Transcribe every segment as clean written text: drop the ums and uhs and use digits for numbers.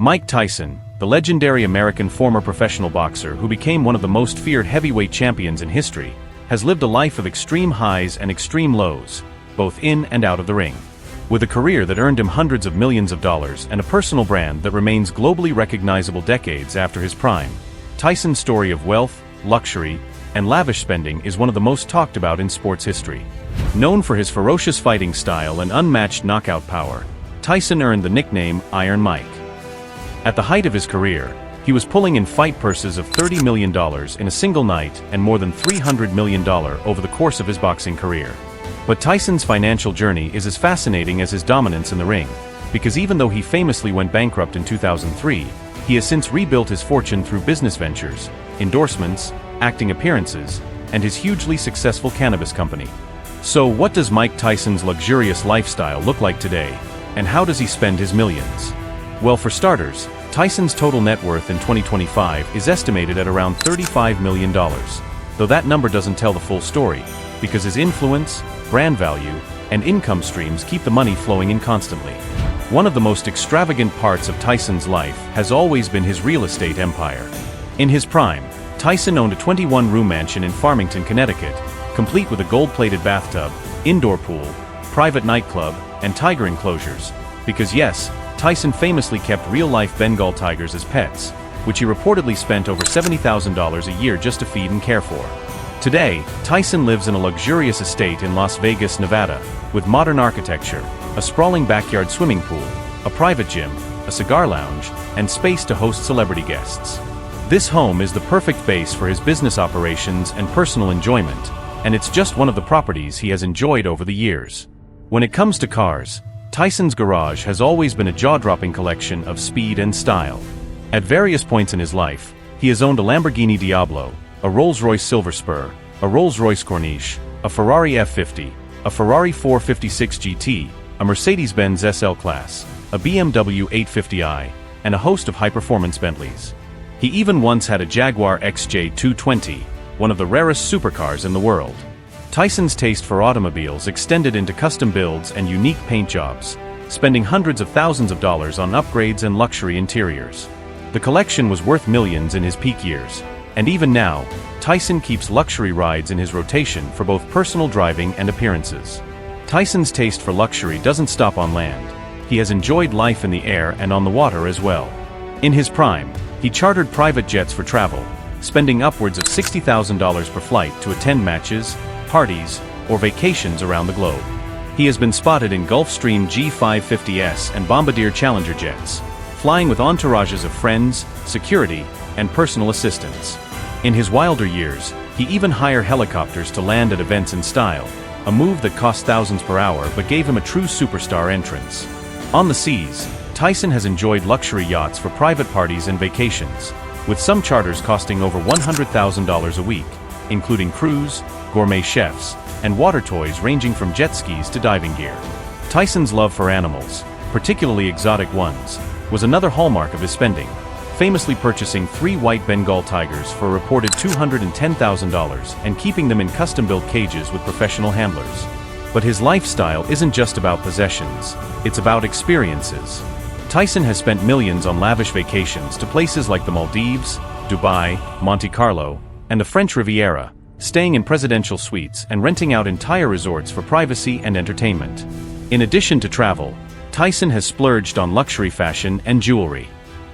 Mike Tyson, the legendary American former professional boxer who became one of the most feared heavyweight champions in history, has lived a life of extreme highs and extreme lows, both in and out of the ring. With a career that earned him hundreds of millions of dollars and a personal brand that remains globally recognizable decades after his prime, Tyson's story of wealth, luxury, and lavish spending is one of the most talked about in sports history. Known for his ferocious fighting style and unmatched knockout power, Tyson earned the nickname Iron Mike. At the height of his career, he was pulling in fight purses of $30 million in a single night and more than $300 million over the course of his boxing career. But Tyson's financial journey is as fascinating as his dominance in the ring, because even though he famously went bankrupt in 2003, he has since rebuilt his fortune through business ventures, endorsements, acting appearances, and his hugely successful cannabis company. So what does Mike Tyson's luxurious lifestyle look like today, and how does he spend his millions? Well, for starters, Tyson's total net worth in 2025 is estimated at around $35 million, though that number doesn't tell the full story, because his influence, brand value, and income streams keep the money flowing in constantly. One of the most extravagant parts of Tyson's life has always been his real estate empire. In his prime, Tyson owned a 21-room mansion in Farmington, Connecticut, complete with a gold-plated bathtub, indoor pool, private nightclub, and tiger enclosures, because yes, Tyson famously kept real-life Bengal tigers as pets, which he reportedly spent over $70,000 a year just to feed and care for. Today, Tyson lives in a luxurious estate in Las Vegas, Nevada, with modern architecture, a sprawling backyard swimming pool, a private gym, a cigar lounge, and space to host celebrity guests. This home is the perfect base for his business operations and personal enjoyment, and it's just one of the properties he has enjoyed over the years. When it comes to cars, Tyson's garage has always been a jaw-dropping collection of speed and style. At various points in his life, he has owned a Lamborghini Diablo, a Rolls-Royce Silver Spur, a Rolls-Royce Corniche, a Ferrari F50, a Ferrari 456 GT, a Mercedes-Benz SL Class, a BMW 850i, and a host of high-performance Bentleys. He even once had a Jaguar XJ220, one of the rarest supercars in the world. Tyson's taste for automobiles extended into custom builds and unique paint jobs, spending hundreds of thousands of dollars on upgrades and luxury interiors. The collection was worth millions in his peak years, and even now, Tyson keeps luxury rides in his rotation for both personal driving and appearances. Tyson's taste for luxury doesn't stop on land. He has enjoyed life in the air and on the water as well. In his prime, he chartered private jets for travel, spending upwards of $60,000 per flight to attend matches, parties, or vacations around the globe. He has been spotted in Gulfstream G550S and Bombardier Challenger jets, flying with entourages of friends, security, and personal assistants. In his wilder years, he even hired helicopters to land at events in style, a move that cost thousands per hour but gave him a true superstar entrance. On the seas, Tyson has enjoyed luxury yachts for private parties and vacations, with some charters costing over $100,000 a week, including cruise, gourmet chefs, and water toys ranging from jet skis to diving gear. Tyson's love for animals, particularly exotic ones, was another hallmark of his spending, famously purchasing 3 white Bengal tigers for a reported $210,000 and keeping them in custom-built cages with professional handlers. But his lifestyle isn't just about possessions, it's about experiences. Tyson has spent millions on lavish vacations to places like the Maldives, Dubai, Monte Carlo, and the French Riviera, staying in presidential suites and renting out entire resorts for privacy and entertainment. In addition to travel, Tyson has splurged on luxury fashion and jewelry.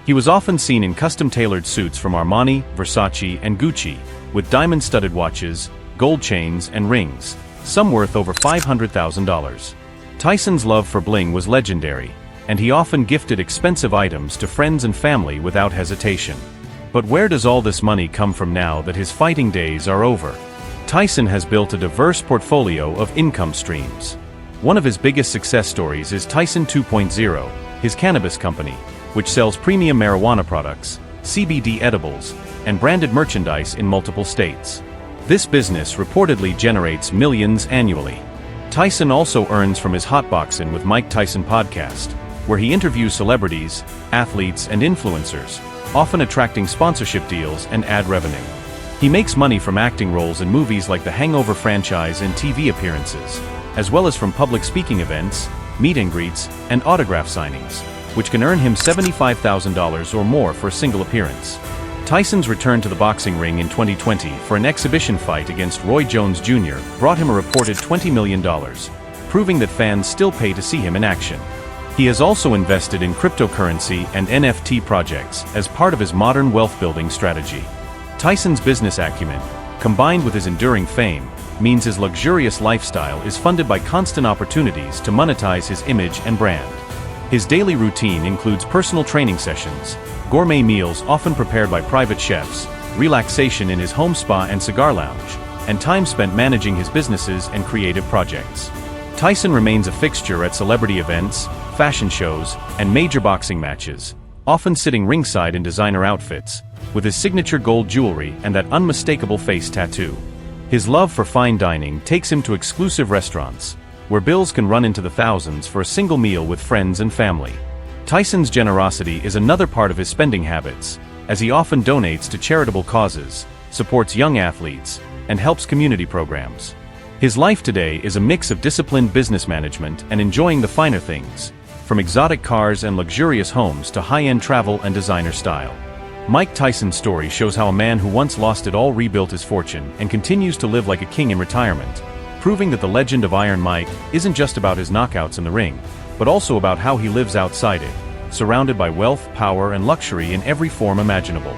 He was often seen in custom-tailored suits from Armani, Versace, and Gucci, with diamond-studded watches, gold chains, and rings, some worth over $500,000. Tyson's love for bling was legendary, and he often gifted expensive items to friends and family without hesitation. But where does all this money come from now that his fighting days are over? Tyson has built a diverse portfolio of income streams. One of his biggest success stories is Tyson 2.0, his cannabis company, which sells premium marijuana products, CBD edibles, and branded merchandise in multiple states. This business reportedly generates millions annually. Tyson also earns from his Hotboxin' with Mike Tyson podcast, where he interviews celebrities, athletes, and influencers, often attracting sponsorship deals and ad revenue. He makes money from acting roles in movies like the Hangover franchise and TV appearances, as well as from public speaking events, meet and greets, and autograph signings, which can earn him $75,000 or more for a single appearance. Tyson's return to the boxing ring in 2020 for an exhibition fight against Roy Jones Jr. brought him a reported $20 million, proving that fans still pay to see him in action. He has also invested in cryptocurrency and NFT projects as part of his modern wealth-building strategy. Tyson's business acumen, combined with his enduring fame, means his luxurious lifestyle is funded by constant opportunities to monetize his image and brand. His daily routine includes personal training sessions, gourmet meals often prepared by private chefs, relaxation in his home spa and cigar lounge, and time spent managing his businesses and creative projects. Tyson remains a fixture at celebrity events, fashion shows, and major boxing matches, often sitting ringside in designer outfits, with his signature gold jewelry and that unmistakable face tattoo. His love for fine dining takes him to exclusive restaurants, where bills can run into the thousands for a single meal with friends and family. Tyson's generosity is another part of his spending habits, as he often donates to charitable causes, supports young athletes, and helps community programs. His life today is a mix of disciplined business management and enjoying the finer things, from exotic cars and luxurious homes to high-end travel and designer style. Mike Tyson's story shows how a man who once lost it all rebuilt his fortune and continues to live like a king in retirement, proving that the legend of Iron Mike isn't just about his knockouts in the ring, but also about how he lives outside it, surrounded by wealth, power, and luxury in every form imaginable.